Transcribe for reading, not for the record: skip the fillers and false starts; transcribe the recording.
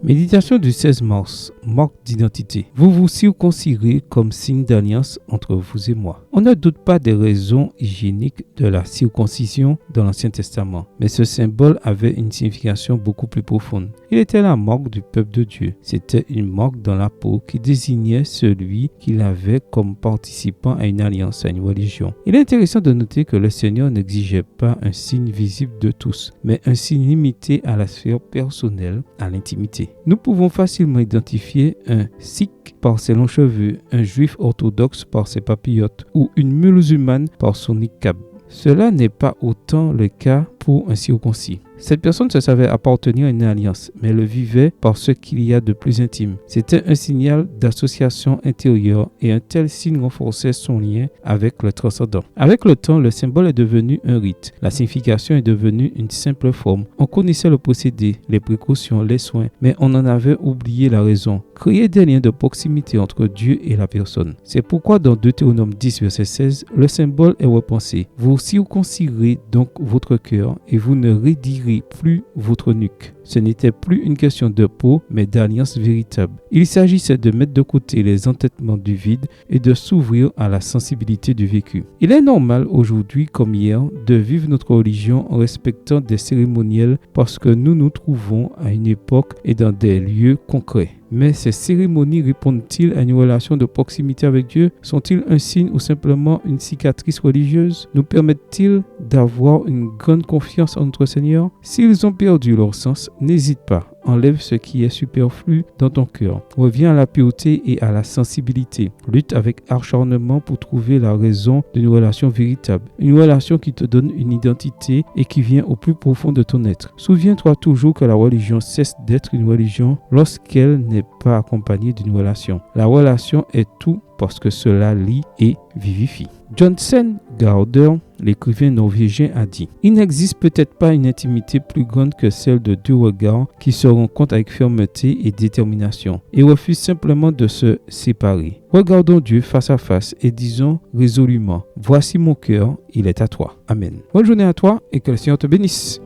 Méditation du 16 mars, marque d'identité. Vous vous circoncirez comme signe d'alliance entre vous et moi. On ne doute pas des raisons hygiéniques de la circoncision dans l'Ancien Testament, mais ce symbole avait une signification beaucoup plus profonde. Il était la marque du peuple de Dieu. C'était une marque dans la peau qui désignait celui qui l'avait comme participant à une alliance, à une religion. Il est intéressant de noter que le Seigneur n'exigeait pas un signe visible de tous, mais un signe limité à la sphère personnelle, à l'intimité. Nous pouvons facilement identifier un sikh par ses longs cheveux, un juif orthodoxe par ses papillotes ou une musulmane par son niqab. Cela n'est pas autant le cas pour un circoncis. Cette personne se savait appartenir à une alliance, mais le vivait par ce qu'il y a de plus intime. C'était un signal d'association intérieure et un tel signe renforçait son lien avec le transcendant. Avec le temps, le symbole est devenu un rite. La signification est devenue une simple forme. On connaissait le procédé, les précautions, les soins, mais on en avait oublié la raison. Créer des liens de proximité entre Dieu et la personne. C'est pourquoi dans Deutéronome 10, verset 16, le symbole est repensé. Vous circoncirez donc votre cœur et vous ne raidirez plus votre nuque. Ce n'était plus une question de peau, mais d'alliance véritable. Il s'agissait de mettre de côté les entêtements du vide et de s'ouvrir à la sensibilité du vécu. Il est normal aujourd'hui comme hier de vivre notre religion en respectant des cérémoniels parce que nous nous trouvons à une époque et dans des lieux concrets. Mais ces cérémonies répondent-ils à une relation de proximité avec Dieu? Sont-ils un signe ou simplement une cicatrice religieuse? Nous permettent-ils d'avoir une grande confiance en notre Seigneur? S'ils ont perdu leur sens, n'hésite pas. Enlève ce qui est superflu dans ton cœur. Reviens à la pureté et à la sensibilité. Lutte avec acharnement pour trouver la raison d'une relation véritable. Une relation qui te donne une identité et qui vient au plus profond de ton être. Souviens-toi toujours que la religion cesse d'être une religion lorsqu'elle n'est pas accompagnée d'une relation. La relation est tout parce que cela lie et vivifie. Johnson Gauder, l'écrivain norvégien, a dit « Il n'existe peut-être pas une intimité plus grande que celle de deux regards qui se rencontrent avec fermeté et détermination et refusent simplement de se séparer. Regardons Dieu face à face et disons résolument « Voici mon cœur, il est à toi. » Amen. Bonne journée à toi et que le Seigneur te bénisse.